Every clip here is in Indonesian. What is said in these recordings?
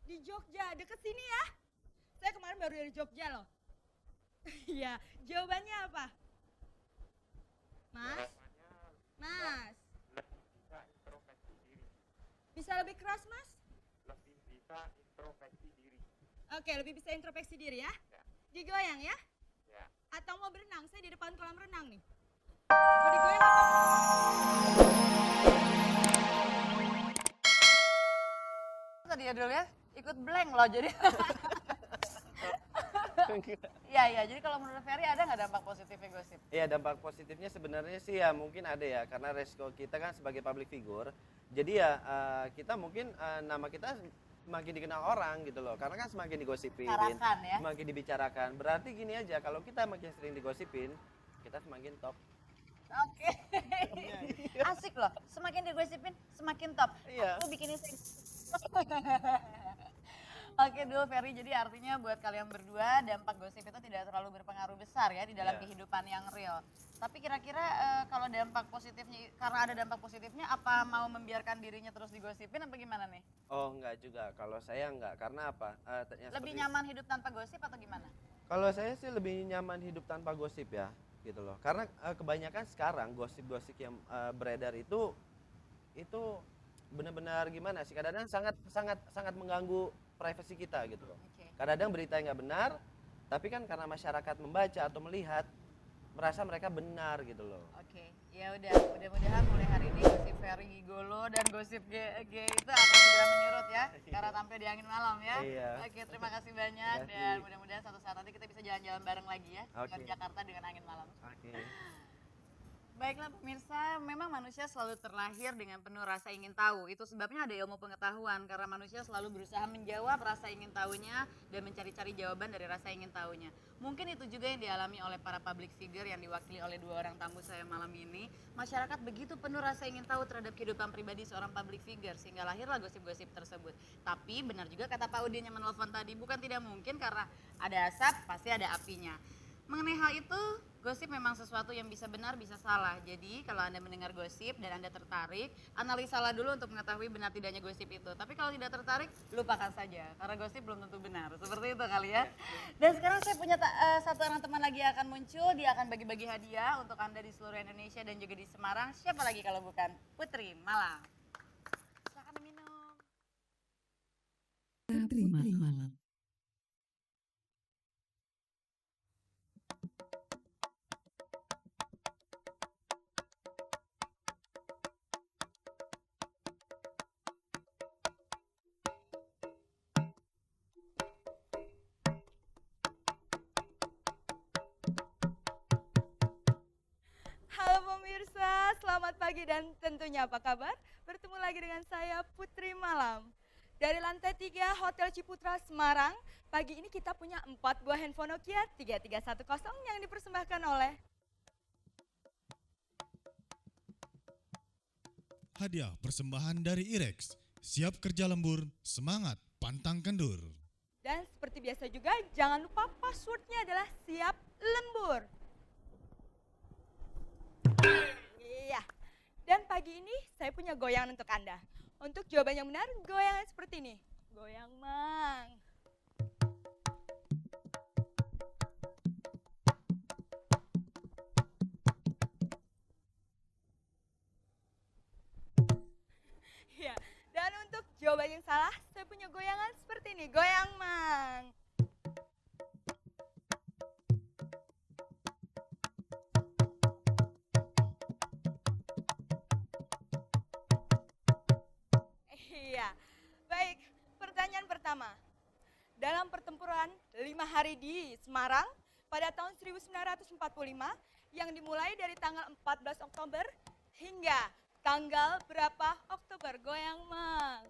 Di Jogja, deket sini ya. Saya kemarin baru dari Jogja loh. Iya, jawabannya apa? Mas? Mas? Bisa lebih keras, Mas? Oke, lebih bisa introspeksi diri ya. Digoyang ya? Atau mau berenang? Saya di depan kolam renang nih. Mau digoyang apa? Tadi ya dulu ya, ikut blank loh jadi. Iya, jadi kalau menurut Ferry ada nggak dampak positifnya gosip? Iya, dampak positifnya sebenarnya sih ya mungkin ada ya, karena resiko kita kan sebagai public figure. Jadi ya kita mungkin nama kita semakin dikenal orang gitu loh, karena kan semakin digosipin, Karakan ya. semakin dibicarakan. Berarti gini aja, kalau kita makin sering digosipin, kita semakin top. Oke. Asik loh, semakin digosipin semakin top. Iya. Aku bikin ini. Oke dulu Ferry, jadi artinya buat kalian berdua dampak gosip itu tidak terlalu berpengaruh besar ya di dalam Iya. kehidupan yang real. Tapi kira-kira kalau dampak positifnya, karena ada dampak positifnya, apa mau membiarkan dirinya terus digosipin apa gimana nih? Oh, enggak juga. Kalau saya enggak, karena apa? Lebih nyaman hidup tanpa gosip atau gimana? Kalau saya sih lebih nyaman hidup tanpa gosip ya, gitu loh. Karena kebanyakan sekarang gosip-gosip yang beredar itu benar-benar gimana sih? Kadang-kadang sangat mengganggu privasi kita gitu loh. Oke. Kadang-kadang berita yang nggak benar, tapi kan karena masyarakat membaca atau melihat merasa mereka benar gitu loh. Oke, ya udah, mudah-mudahan mulai hari ini gosip Ferry Gigolo dan gosip G itu akan segera menyurut ya, karena tampil di angin malam ya. Iya. Oke, terima kasih banyak Terima kasih. dan mudah-mudahan suatu saat nanti kita bisa jalan-jalan bareng lagi ya, Oke. ke Jakarta dengan angin malam. Oke. Baiklah pemirsa, memang manusia selalu terlahir dengan penuh rasa ingin tahu. Itu sebabnya ada ilmu pengetahuan, karena manusia selalu berusaha menjawab rasa ingin tahunya dan mencari-cari jawaban dari rasa ingin tahunya. Mungkin itu juga yang dialami oleh para public figure yang diwakili oleh dua orang tamu saya malam ini. Masyarakat begitu penuh rasa ingin tahu terhadap kehidupan pribadi seorang public figure, sehingga lahirlah gosip-gosip tersebut. Tapi benar juga kata Pak Udin yang menelpon tadi, bukan tidak mungkin karena ada asap, pasti ada apinya. Mengenai hal itu, gosip memang sesuatu yang bisa benar, bisa salah. Jadi kalau Anda mendengar gosip dan Anda tertarik, analisalah dulu untuk mengetahui benar tidaknya gosip itu. Tapi kalau tidak tertarik, lupakan saja. Karena gosip belum tentu benar. Seperti itu kali ya. Dan sekarang saya punya satu orang teman lagi yang akan muncul. Dia akan bagi-bagi hadiah untuk Anda di seluruh Indonesia dan juga di Semarang. Siapa lagi kalau bukan Putri Malang. Silakan minum. Putri Malang. Halo pemirsa, selamat pagi dan tentunya apa kabar? Bertemu lagi dengan saya Putri Malam. Dari lantai 3 Hotel Ciputra Semarang, pagi ini kita punya 4 buah handphone Nokia 3310 yang dipersembahkan oleh Hadiah persembahan dari Irex. Siap kerja lembur, semangat, pantang kendur. dan seperti biasa juga jangan lupa passwordnya adalah siap lembur. Iya. Dan pagi ini saya punya goyangan untuk Anda. Untuk jawaban yang benar, goyangan seperti ini. Goyang mang. Iya. Dan untuk jawaban yang salah, saya punya goyangan seperti ini. Goyang mang. Iya. Baik, pertanyaan pertama. Dalam pertempuran 5 hari di Semarang pada tahun 1945 yang dimulai dari tanggal 14 Oktober hingga tanggal berapa Oktober? Goyang mang.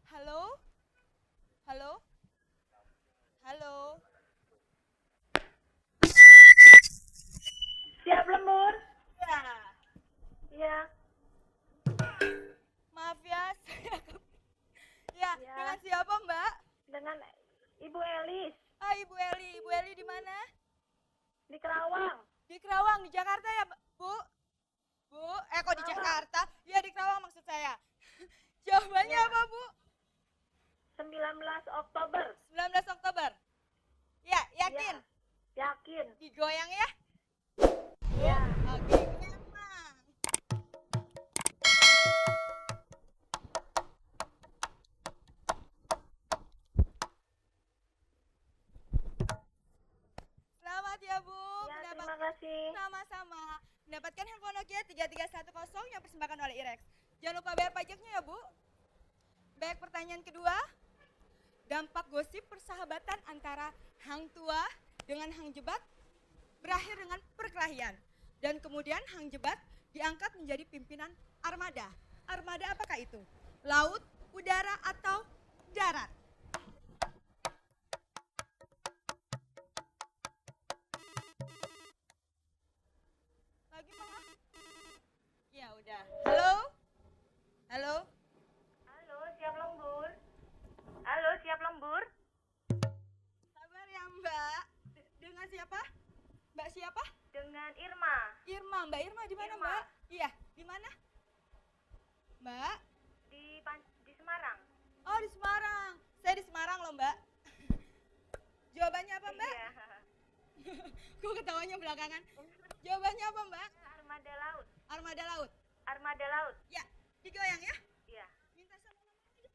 Halo? Halo? Halo? Siap lembur? Ya, Iya. maaf ya, saya ya, Ya. dengan siapa Mbak? Dengan Ibu Eli Jakarta ya, Bu? Bu, kok di Jakarta? Ya di Kerawang maksud saya. Jawabannya apa, Bu? 19 Oktober. 19 Oktober. Ya, yakin? Ya, yakin. Digoyang ya? Ya. Oke, memang. Selamat ya, Bu. Ya, Mendapat- terima kasih. Sama-sama. Mendapatkan handphone Nokia 3310 yang dipersembahkan oleh Irex. Jangan lupa bayar pajaknya ya, Bu. Baik, pertanyaan kedua. Dampak gosip persahabatan antara Hang Tua dengan Hang Jebat berakhir dengan perkelahian. Dan kemudian Hang Jebat diangkat menjadi pimpinan armada. Armada apakah itu? Laut, udara, atau darat? Lagi Pak? Ya udah. Halo? Halo? Halo, siap lembur. Halo, siap lembur. Sabar ya Mbak. Dengan siapa? Mbak siapa? Dengan Irma. Irma. Mbak Irma di mana Irma. Mbak? Iya, di mana? Mbak? Di Semarang. Oh di Semarang. Saya di Semarang loh Mbak. Jawabannya apa Mbak? Iya. Kok ketawanya belakangan? Jawabannya apa Mbak? Armada laut. Armada laut. Armada laut. Ya, digoyang ya. Iya. Minta sama mama.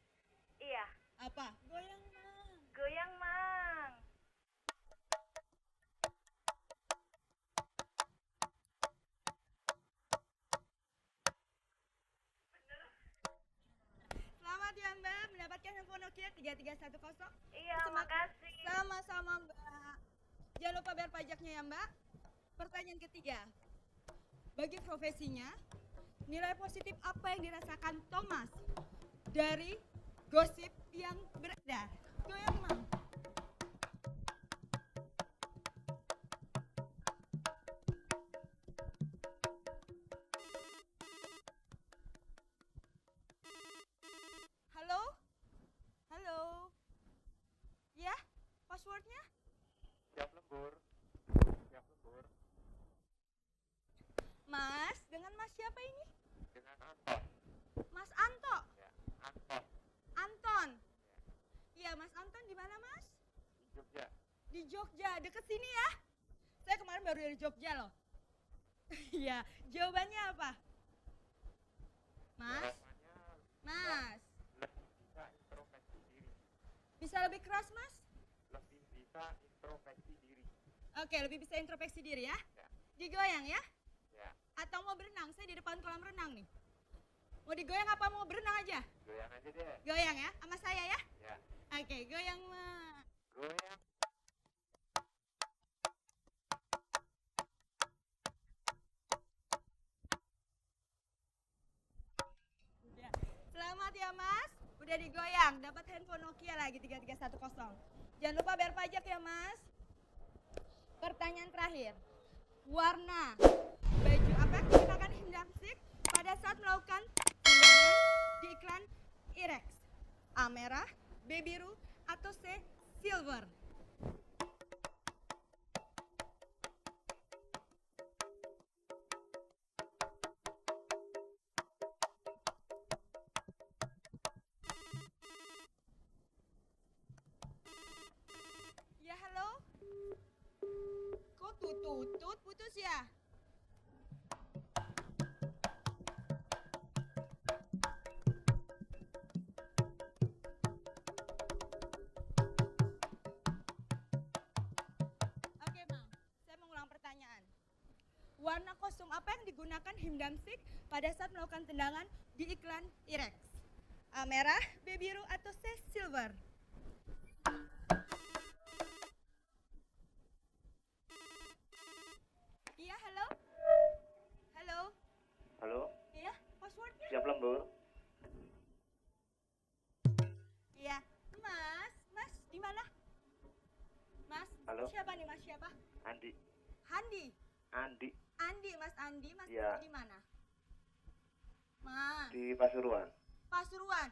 Iya. Apa? Goyang Mang. Goyang, Mang. Selamat ya Mbak, mendapatkan handphone Nokia 3310. Iya, Semak- makasih. Sama-sama Mbak. Jangan lupa bayar pajaknya ya Mbak. Pertanyaan ketiga. Bagi profesinya, nilai positif apa yang dirasakan Thomas dari gosip yang beredar? Goyang Mang. Halo? Halo? Ya? Passwordnya? Siap lembur. Siap lembur. Mas, dengan Mas siapa ini? Dengan Anton. Mas Anto. Ya, Anton. Anton. Iya, Mas Anton di mana, Mas? Di Jogja. Di Jogja, deket sini ya. Saya kemarin baru dari Jogja loh. Iya, jawabannya apa? Mas? Jawabannya Mas, lebih bisa introspeksi diri. bisa lebih keras, Mas? Lebih bisa introspeksi diri. Oke, lebih bisa introspeksi diri ya. Ya. Digoyang ya? Ya, Atau mau berenang? Saya di depan kolam renang nih. Mau digoyang apa mau berenang aja? goyang aja deh. Goyang ya, sama saya ya. Ya, Oke, goyang, Mas. goyang. Udah. Selamat ya Mas, udah digoyang, dapat handphone Nokia lagi 3310. Jangan lupa bayar pajak ya Mas. Pertanyaan terakhir, warna baju apa yang digunakan Hindam Sik pada saat melakukan undangan di iklan Irex? A merah, B biru, atau C silver? Ya halo? Kok tutut putus ya? Oke Bang, saya mengulang pertanyaan. Warna kostum apa yang digunakan Hindam Sik pada saat melakukan tendangan di iklan Irex? A merah, B biru, atau C silver? Iya, halo? Halo? Halo, Iya, passwordnya? siap lembur. Iya. Mas, di mana? Mas, Halo? siapa nih Mas, siapa? Andi. Handi. Andi Andi, Mas Iya. di mana? Mas, di Pasuruan. Pasuruan.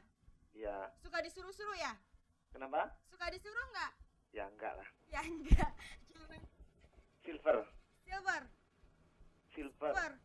Ya, Suka disuruh-suruh ya? kenapa? Suka disuruh nggak? Ya enggak lah. Ya enggak. Jawaban Silver. silver. Silver.